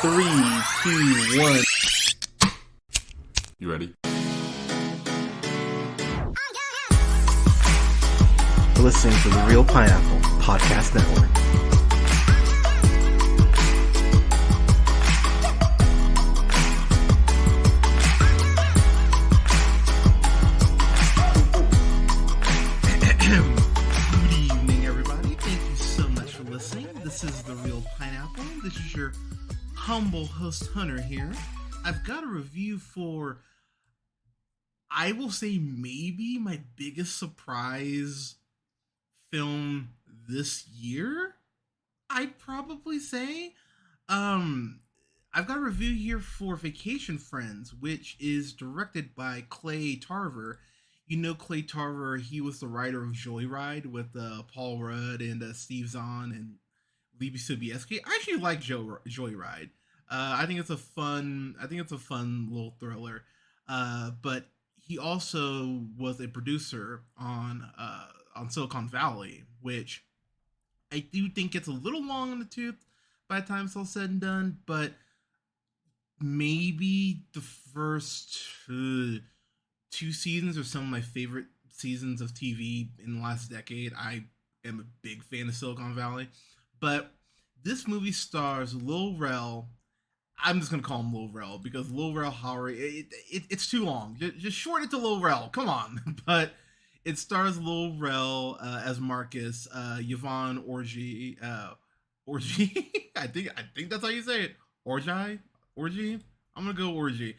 Three, two, one. You ready? You're listening to the Real Pineapple Podcast Network. Good evening, everybody. Thank you so much for listening. This is the Real Pineapple. This is your humble host, Hunter, here. I've got a review for, I will say, maybe my biggest surprise film this year. I'd probably say. I've got a review here for Vacation Friends, which is directed by Clay Tarver. You know Clay Tarver, he was the writer of Joyride with Paul Rudd and Steve Zahn and Libby Sobieski. I actually like Joyride. I think it's a fun little thriller. But he also was a producer on Silicon Valley, which I do think gets a little long in the tooth by the time it's all said and done. But maybe the first two seasons are some of my favorite seasons of TV in the last decade. I am a big fan of Silicon Valley. But this movie stars Lil Rel. I'm just going to call him Lil Rel because Lil Rel Howery, it's too long. Just shorten it to Lil Rel. Come on. But it stars Lil Rel as Marcus, Yvonne Orji. I think that's how you say it. Orji? I'm going to go Orji.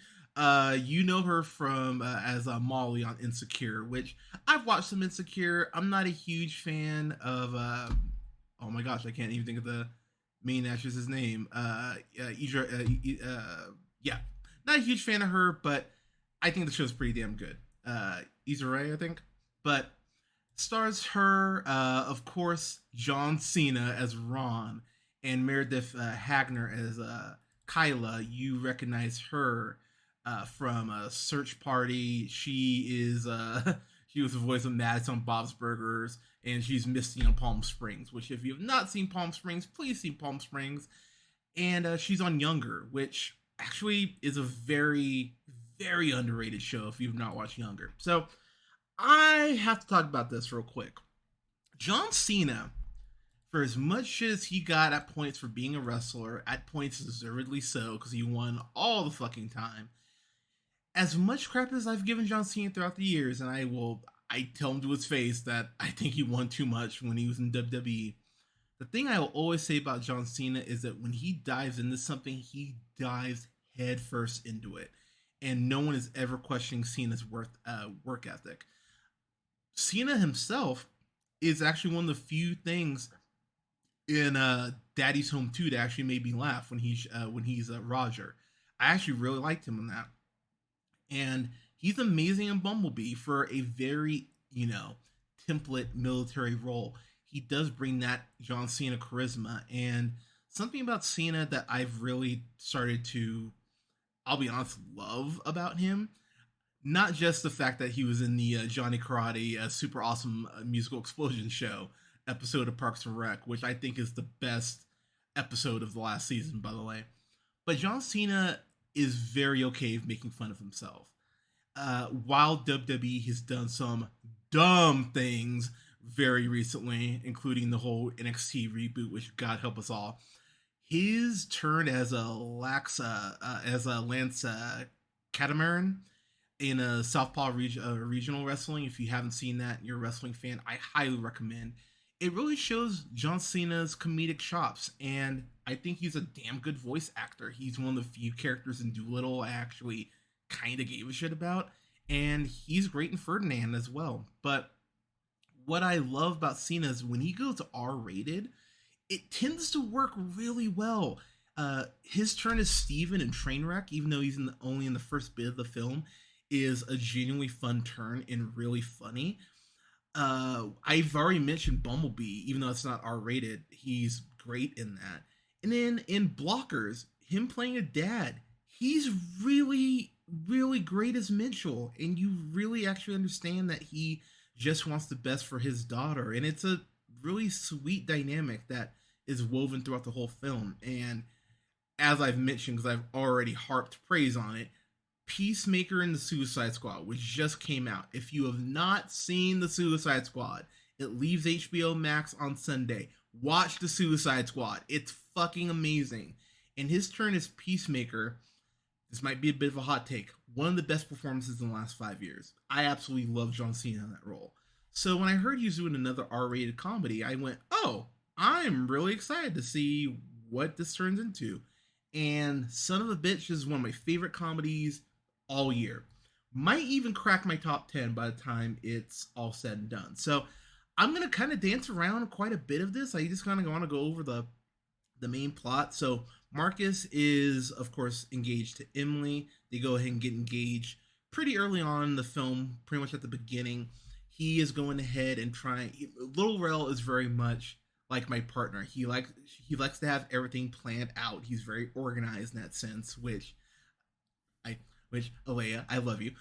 You know her from as Molly on Insecure, which I've watched some Insecure. I'm not a huge fan of oh my gosh, I can't even think of the main actress's name. Yeah, not a huge fan of her, but I think the show's pretty damn good. Issa Rae, I think, but stars her, of course, John Cena as Ron and Meredith Hagner as Kayla. You recognize her from Search Party. She is she was the voice of Mads on Bob's Burgers, and she's Misty on Palm Springs, which if you have not seen Palm Springs, please see Palm Springs. And she's on Younger, which actually is a very, very underrated show if you've not watched Younger. So I have to talk about this real quick. John Cena, for as much shit as he got at points for being a wrestler, at points deservedly so, because he won all the fucking time, as much crap as I've given John Cena throughout the years, and I tell him to his face that I think he won too much when he was in WWE. The thing I will always say about John Cena is that when he dives into something, he dives headfirst into it, and no one is ever questioning Cena's work ethic. Cena himself is actually one of the few things in Daddy's Home 2 that actually made me laugh when he's Roger. I actually really liked him in that. And he's amazing in Bumblebee for a very, template military role. He does bring that John Cena charisma, and something about Cena that I've really started to, I'll be honest, love about him. Not just the fact that he was in the Johnny Karate super awesome musical explosion show episode of Parks and Rec, which I think is the best episode of the last season, by the way. But John Cena is very okay with making fun of himself. While WWE has done some dumb things very recently, including the whole NXT reboot, which God help us all, his turn as a Lance Catamaran in a Southpaw regional wrestling. If you haven't seen that, and you're a wrestling fan, I highly recommend. It really shows John Cena's comedic chops, and I think he's a damn good voice actor. He's one of the few characters in Doolittle I actually kind of gave a shit about, and he's great in Ferdinand as well. But what I love about Cena is when he goes R-rated, it tends to work really well. His turn as Steven in Trainwreck, even though he's only in the first bit of the film, is a genuinely fun turn and really funny. I've already mentioned Bumblebee, even though it's not R-rated, he's great in that. And then in Blockers, him playing a dad, he's really, really great as Mitchell, and you really actually understand that he just wants the best for his daughter, and it's a really sweet dynamic that is woven throughout the whole film. And as I've mentioned, because I've already harped praise on it, Peacemaker and the Suicide Squad, which just came out. If you have not seen the Suicide Squad, it leaves HBO Max on Sunday. Watch the Suicide Squad. It's fucking amazing. And his turn as Peacemaker, this might be a bit of a hot take, one of the best performances in the last 5 years. I absolutely love John Cena in that role. So when I heard he was doing another R-rated comedy, I went, oh, I'm really excited to see what this turns into. And Son of a Bitch is one of my favorite comedies all year. Might even crack my top 10 by the time it's all said and done. So I'm going to kind of dance around quite a bit of this. I just kind of want to go over the main plot. So Marcus is, of course, engaged to Emily. They go ahead and get engaged pretty early on in the film, pretty much at the beginning. He is going ahead and trying. Little Rel is very much like my partner. He likes to have everything planned out. He's very organized in that sense, which Alea, I love you.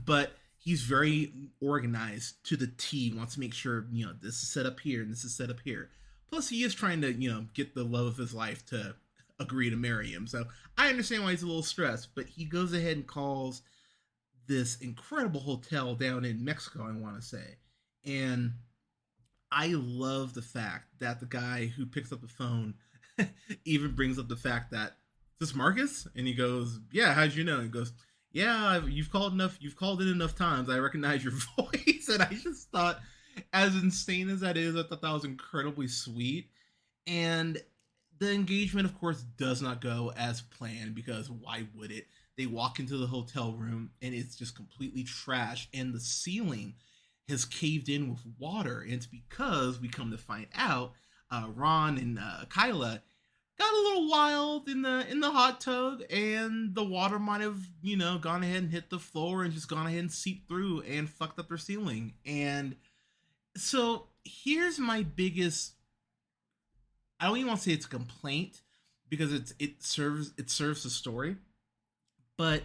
But he's very organized to the T. Wants to make sure, this is set up here and this is set up here. Plus, he is trying to, get the love of his life to agree to marry him. So I understand why he's a little stressed, but he goes ahead and calls this incredible hotel down in Mexico, I want to say. And I love the fact that the guy who picks up the phone even brings up the fact that, is this Marcus? And he goes, yeah, how'd you know? He goes, yeah, you've called it enough times. I recognize your voice. And I just thought, as insane as that is, I thought that was incredibly sweet. And the engagement, of course, does not go as planned, because why would it? They walk into the hotel room and it's just completely trash, and the ceiling has caved in with water. And it's because we come to find out Ron and Kayla got a little wild in the hot tub, and the water might have gone ahead and hit the floor and just gone ahead and seeped through and fucked up their ceiling. And so here's my biggest, I don't even want to say it's a complaint, because it serves the story, but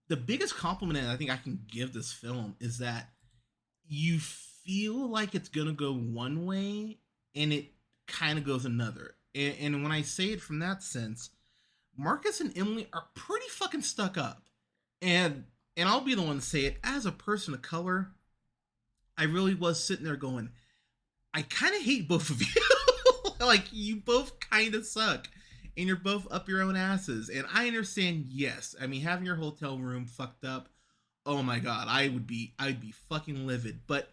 the biggest compliment I think I can give this film is that you feel like it's gonna go one way and it kind of goes another. And when I say it from that sense, Marcus and Emily are pretty fucking stuck up. And I'll be the one to say it, as a person of color, I really was sitting there going, I kind of hate both of you. Like, you both kind of suck, and you're both up your own asses. And I understand, yes, I mean, having your hotel room fucked up, oh my god, I'd be fucking livid. But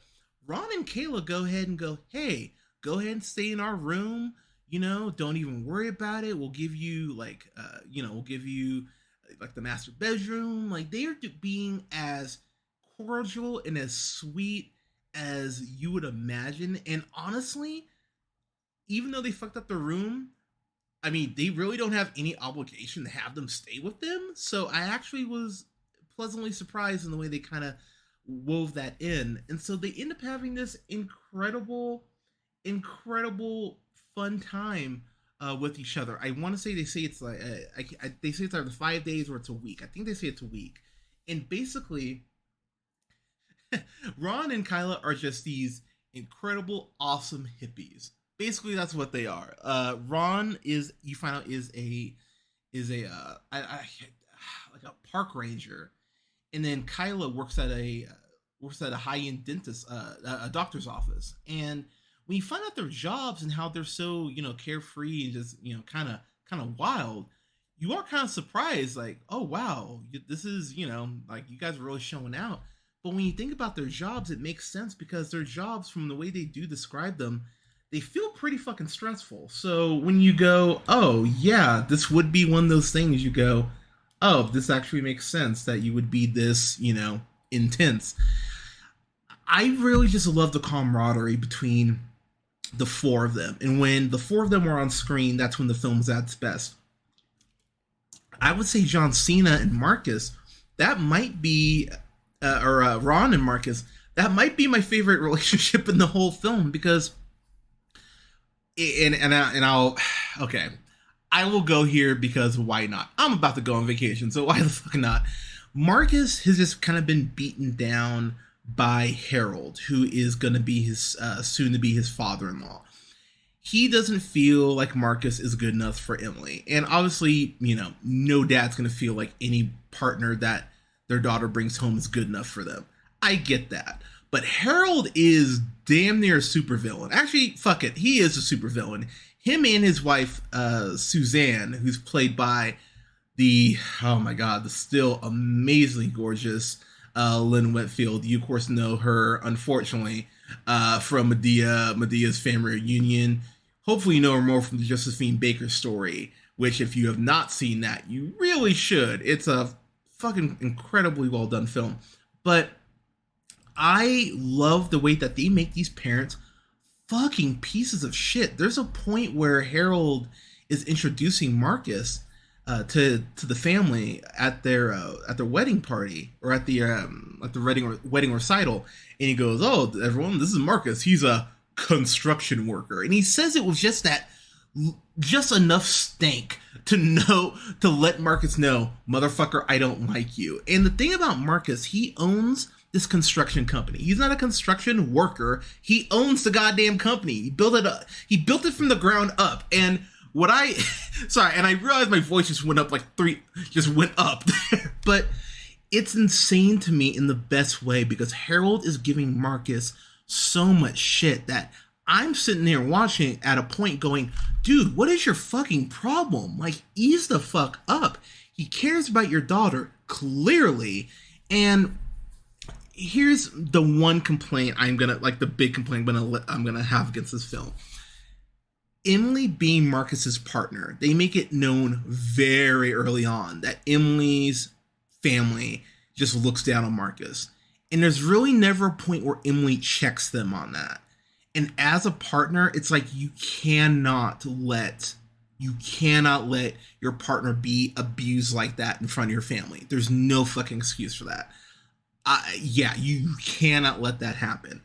Ron and Kayla go ahead and go, hey, go ahead and stay in our room. Don't even worry about it. We'll give you like the master bedroom. Like, they are being as cordial and as sweet as you would imagine. And honestly, even though they fucked up their room, I mean, they really don't have any obligation to have them stay with them. So I actually was pleasantly surprised in the way they kind of wove that in. And so they end up having this incredible fun time with each other. I want to say they say it's like they say it's either 5 days or it's a week. I think they say it's a week. And basically, Ron and Kyla are just these incredible, awesome hippies. Basically, that's what they are. Ron is, you find out, is a like a park ranger, and then Kyla works at a high-end dentist, a doctor's office. And when you find out their jobs and how they're so carefree and just kind of wild, you are kind of surprised, like, oh wow, this is like, you guys are really showing out. But when you think about their jobs, it makes sense, because their jobs, from the way they do describe them, they feel pretty fucking stressful. So when you go, oh yeah, this would be one of those things, you go, oh, this actually makes sense that you would be this, intense. I really just love the camaraderie between the four of them. And when the four of them are on screen, that's when the film's at its best. I would say John Cena and Marcus, that might be, Ron and Marcus, that might be my favorite relationship in the whole film, because I will go here, because why not? I'm about to go on vacation, so why the fuck not? Marcus has just kind of been beaten down by Harold, who is going to be his soon to be his father-in-law. he doesn't feel like Marcus is good enough for Emily. And obviously, no dad's going to feel like any partner that their daughter brings home is good enough for them. I get that. But Harold is damn near a supervillain. Actually, fuck it. He is a supervillain. Him and his wife, Suzanne, who's played by the still amazingly gorgeous Lynn Whitfield. You, of course, know her, unfortunately, from Medea's family reunion. Hopefully you know her more from the Josephine Baker story, which, if you have not seen that, you really should. It's a fucking incredibly well done film. But I love the way that they make these parents fucking pieces of shit. There's a point where Harold is introducing Marcus to the family at their wedding party, or at the wedding recital, and he goes, "Oh, everyone, this is Marcus. He's a construction worker," and he says it was just enough stank to let Marcus know, "Motherfucker, I don't like you." And the thing about Marcus, he owns this construction company. He's not a construction worker. He owns the goddamn company. He built it up. He built it from the ground up. And and I realized my voice just went up but it's insane to me in the best way, because Harold is giving Marcus so much shit that I'm sitting there watching at a point going, dude, what is your fucking problem? Like, ease the fuck up. He cares about your daughter, clearly. And here's the one complaint I'm gonna have against this film. Emily being Marcus's partner, they make it known very early on that Emily's family just looks down on Marcus. And there's really never a point where Emily checks them on that. And as a partner, it's like you cannot let your partner be abused like that in front of your family. There's no fucking excuse for that. You cannot let that happen.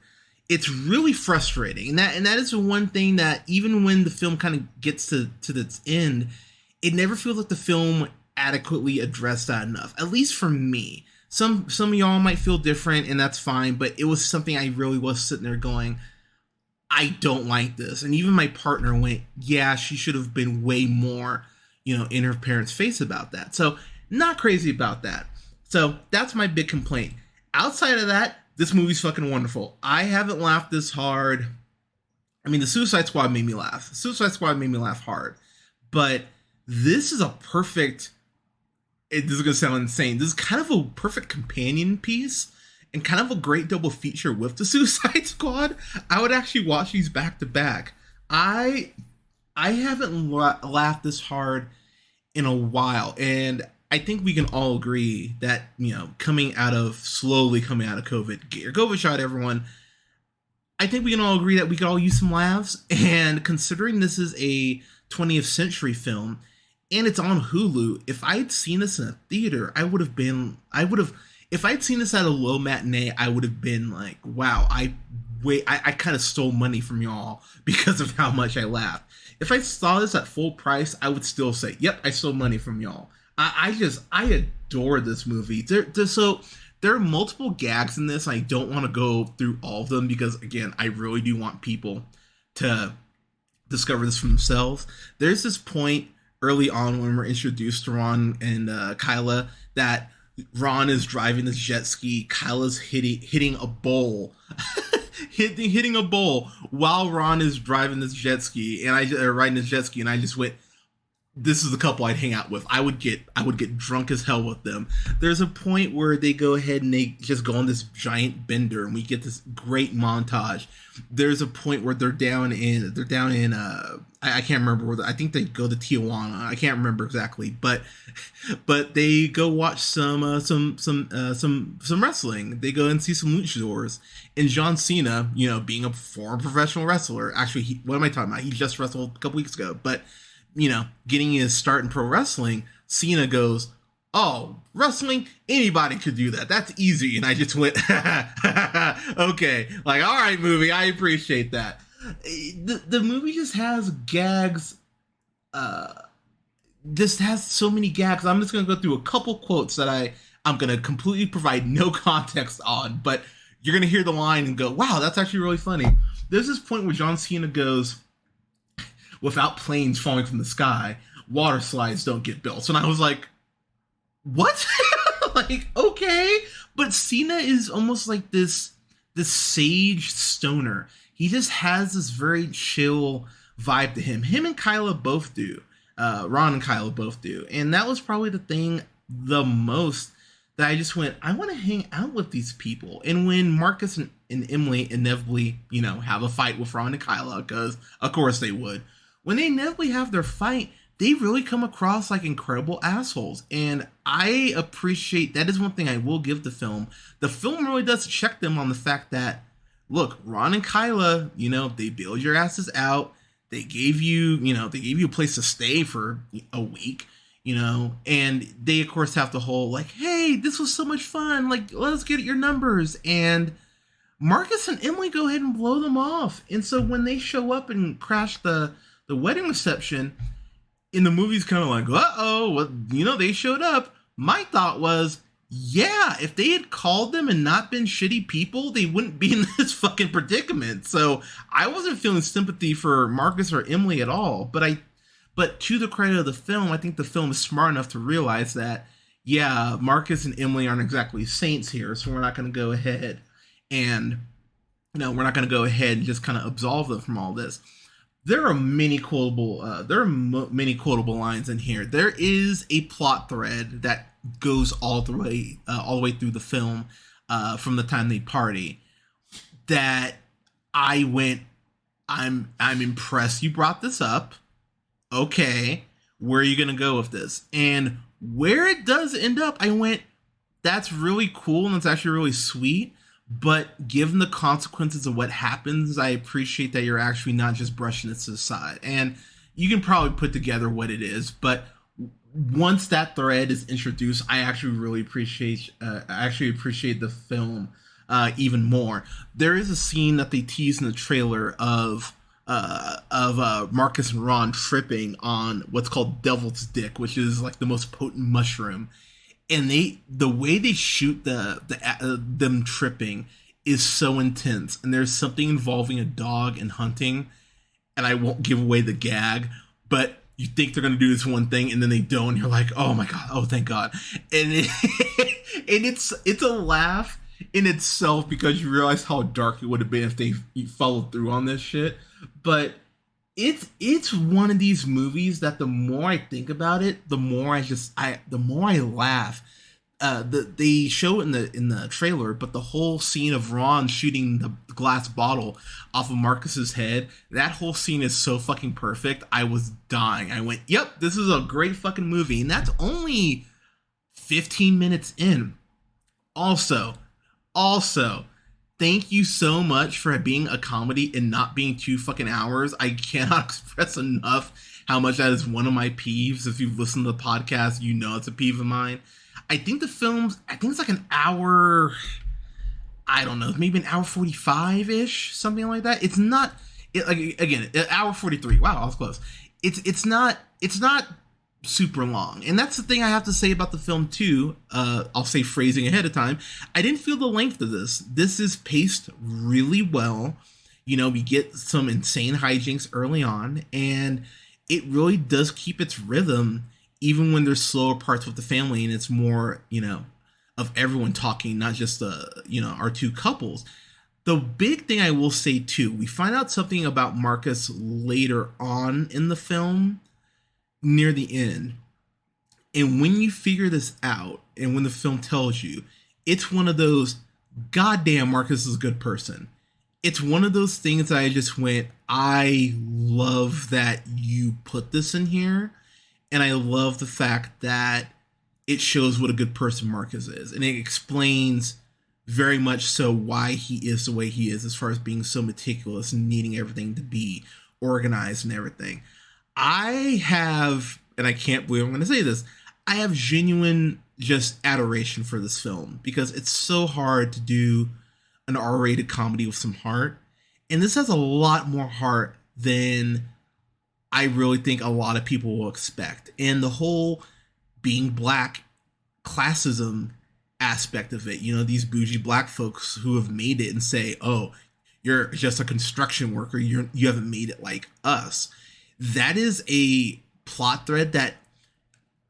It's really frustrating. And that is the one thing that, even when the film kind of gets to its end, it never feels like the film adequately addressed that enough. At least for me. Some of y'all might feel different, and that's fine, but it was something I really was sitting there going, I don't like this. And even my partner went, yeah, she should have been way more, in her parents' face about that. So, not crazy about that. So, that's my big complaint. Outside of that, this movie's fucking wonderful. I haven't laughed this hard. I mean, the Suicide Squad made me laugh. Suicide Squad made me laugh hard. But this is a perfect... This is going to sound insane. This is kind of a perfect companion piece and kind of a great double feature with the Suicide Squad. I would actually watch these back to back. I haven't laughed this hard in a while. And I think we can all agree that, slowly coming out of COVID, get your COVID shot, everyone. I think we can all agree that we could all use some laughs. And considering this is a 20th century film and it's on Hulu, if I'd seen this in a theater, if I'd seen this at a low matinee, I would have been like, wow, I kind of stole money from y'all because of how much I laughed. If I saw this at full price, I would still say, yep, I stole money from y'all. I adore this movie. There are multiple gags in this. I don't want to go through all of them because, again, I really do want people to discover this for themselves. There's this point early on when we're introduced to Ron and Kayla that Ron is driving this jet ski. Kyla's hitting a bowl. hitting a bowl while Ron is driving this jet ski, and riding this jet ski, and I just went, this is the couple I'd hang out with. I would get drunk as hell with them. There's a point where they go ahead and they just go on this giant bender, and we get this great montage. There's a point where they're down in I can't remember where. I think they go to Tijuana. I can't remember exactly, but they go watch some wrestling. They go and see some luchadors. And John Cena, being a former professional wrestler, actually, what am I talking about? He just wrestled a couple weeks ago, but getting his start in pro wrestling, Cena goes, oh, wrestling, anybody could do that. That's easy. And I just went, okay, like, all right, movie, I appreciate that. The movie just has gags, just has so many gags. I'm just going to go through a couple quotes that I'm going to completely provide no context on, but you're going to hear the line and go, wow, that's actually really funny. There's this point where John Cena goes, without planes falling from the sky, water slides don't get built. And I was like, what? Like, okay. But Cena is almost like this sage stoner. He just has this very chill vibe to him. Him and Kyla both do. Ron and Kyla both do. And that was probably the thing the most that I just went, I want to hang out with these people. And when Marcus and Emily inevitably, have a fight with Ron and Kyla, because of course they would, when they inevitably have their fight, they really come across like incredible assholes. And I appreciate, that is one thing I will give the film. The film really does check them on the fact that, look, Ron and Kyla, they bailed your asses out. They gave you, they gave you a place to stay for a week, and they of course have the whole like, hey, this was so much fun. Like, let's get your numbers. And Marcus and Emily go ahead and blow them off. And so when they show up and crash the wedding reception, in the movie's kind of like, uh-oh, well, they showed up. My thought was, yeah, if they had called them and not been shitty people, they wouldn't be in this fucking predicament. So I wasn't feeling sympathy for Marcus or Emily at all. But to the credit of the film, I think the film is smart enough to realize that, yeah, Marcus and Emily aren't exactly saints here, so we're not going to go ahead and, we're not going to go ahead and just kind of absolve them from all this. There are many quotable lines in here. There is a plot thread that goes all the way through the film, from the time they party, that I went, I'm impressed you brought this up. Okay, where are you gonna go with this? And where it does end up, I went, that's really cool and it's actually really sweet. But given the consequences of what happens, I appreciate that you're actually not just brushing this aside. And you can probably put together what it is, but once that thread is introduced, I actually really appreciate the film even more. There is a scene that they tease in the trailer of Marcus and Ron tripping on what's called Devil's Dick, which is like the most potent mushroom. And the way they shoot them tripping is so intense. And there's something involving a dog and hunting, and I won't give away the gag, but you think they're going to do this one thing and then they don't. And you're like, oh my God. Oh, thank God. And it's a laugh in itself because you realize how dark it would have been if they followed through on this shit. But it's one of these movies that the more I think about it, the more I laugh. They show it in the trailer, but the whole scene of Ron shooting the glass bottle off of Marcus's head, that whole scene is so fucking perfect. I was dying. I went, yep, this is a great fucking movie. And that's only 15 minutes in. Also, thank you so much for being a comedy and not being 2 fucking hours. I cannot express enough how much that is one of my peeves. If you've listened to the podcast, you know it's a peeve of mine. I think it's like an hour, I don't know, maybe an hour 45-ish, something like that. It's not, again, an hour 43. Wow, I was close. It's not super long. And that's the thing I have to say about the film too. I'll say phrasing ahead of time. I didn't feel the length of this. This is paced really well. We get some insane hijinks early on, and it really does keep its rhythm, even when there's slower parts with the family and it's more, of everyone talking, not just our 2 couples. The big thing I will say too, we find out something about Marcus later on in the film, near the end. And when you figure this out, and when the film tells you, it's one of those, goddamn, Marcus is a good person. It's one of those things that I just went, I love that you put this in here. And I love the fact that it shows what a good person Marcus is. And it explains very much so why he is the way he is, as far as being so meticulous and needing everything to be organized and everything. I have, and I can't believe I'm going to say this, I have genuine just adoration for this film because it's so hard to do an R-rated comedy with some heart. And this has a lot more heart than I really think a lot of people will expect. And the whole being black classism aspect of it, these bougie black folks who have made it and say, oh, you're just a construction worker, you haven't made it like us. that is a plot thread that,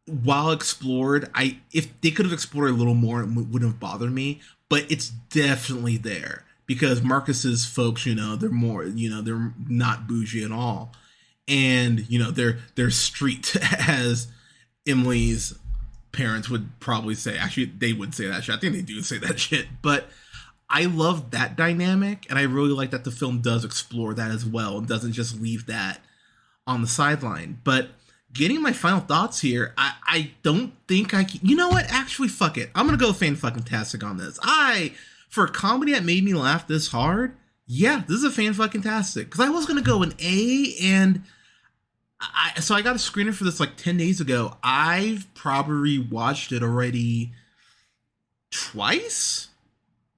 while explored, if they could have explored a little more, it wouldn't have bothered me. But it's definitely there because Marcus's folks, they're more, they're not bougie at all, and they're street, as Emily's parents would probably say. Actually, they would say that shit. I think they do say that shit. But I love that dynamic, and I really like that the film does explore that as well and doesn't just leave that on the sideline. But getting my final thoughts here, I don't think I can. You know what? Actually, fuck it. I'm gonna go fan-fucking-tastic on this. For a comedy that made me laugh this hard, yeah, this is a fan-fucking-tastic. Because I was gonna go an A, and so I got a screener for this like 10 days ago. I've probably watched it already twice?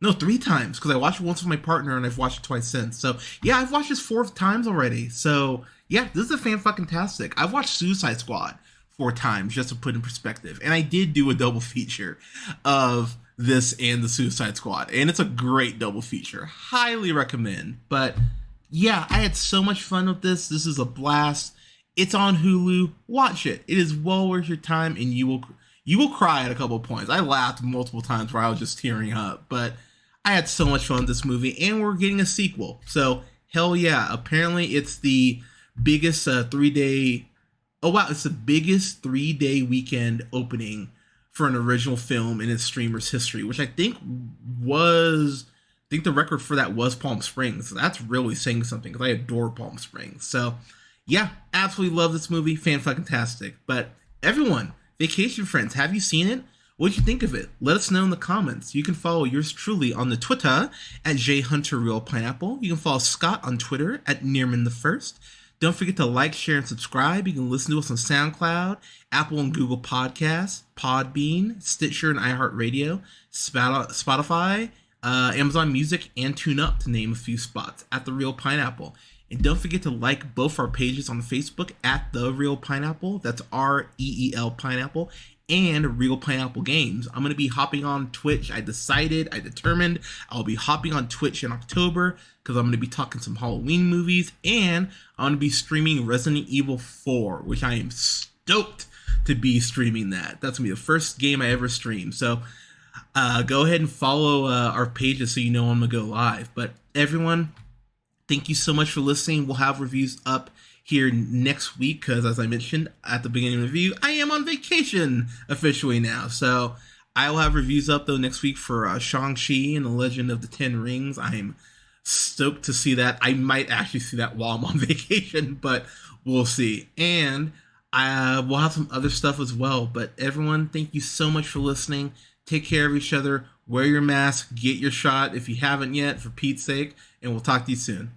No, 3 times. Because I watched it once with my partner, and I've watched it twice since. So, yeah, I've watched this 4 times already. So, yeah, this is a fan-fucking-tastic. I've watched Suicide Squad 4 times, just to put in perspective. And I did do a double feature of this and the Suicide Squad. And it's a great double feature. Highly recommend. But, yeah, I had so much fun with this. This is a blast. It's on Hulu. Watch it. It is well worth your time, and you will cry at a couple of points. I laughed multiple times where I was just tearing up. But I had so much fun with this movie, and we're getting a sequel. So, hell yeah. Apparently, it's the biggest 3-day... Oh, wow. It's the biggest 3-day weekend opening for an original film in its streamer's history, which I think the record for that was Palm Springs. So that's really saying something, because I adore Palm Springs. So, yeah, absolutely love this movie. Fan-fucking-tastic. But everyone, vacation friends, have you seen it? What did you think of it? Let us know in the comments. You can follow yours truly on the Twitter at jhunterrealpineapple. You can follow Scott on Twitter at Nearman1st. Don't forget to like, share, and subscribe. You can listen to us on SoundCloud, Apple and Google Podcasts, Podbean, Stitcher and iHeartRadio, Spotify, Amazon Music, and TuneUp, to name a few spots, at The Real Pineapple. And don't forget to like both our pages on Facebook at The Real Pineapple. That's REEL Pineapple. And Real Pineapple Games. I'm going to be hopping on Twitch. I determined I'll be hopping on Twitch in October, because I'm going to be talking some Halloween movies, and I'm going to be streaming Resident Evil 4, which I am stoked to be streaming that. That's going to be the first game I ever stream. So go ahead and follow our pages so you know I'm going to go live. But everyone, thank you so much for listening. We'll have reviews up here next week, because as I mentioned at the beginning of the review, I am on vacation officially now. So I will have reviews up though next week for Shang-Chi and the Legend of the Ten Rings. I'm stoked to see that. I might actually see that while I'm on vacation, but we'll see. And we'll have some other stuff as well. But everyone, thank you so much for listening. Take care of each other. Wear your mask. Get your shot if you haven't yet, for Pete's sake. And we'll talk to you soon.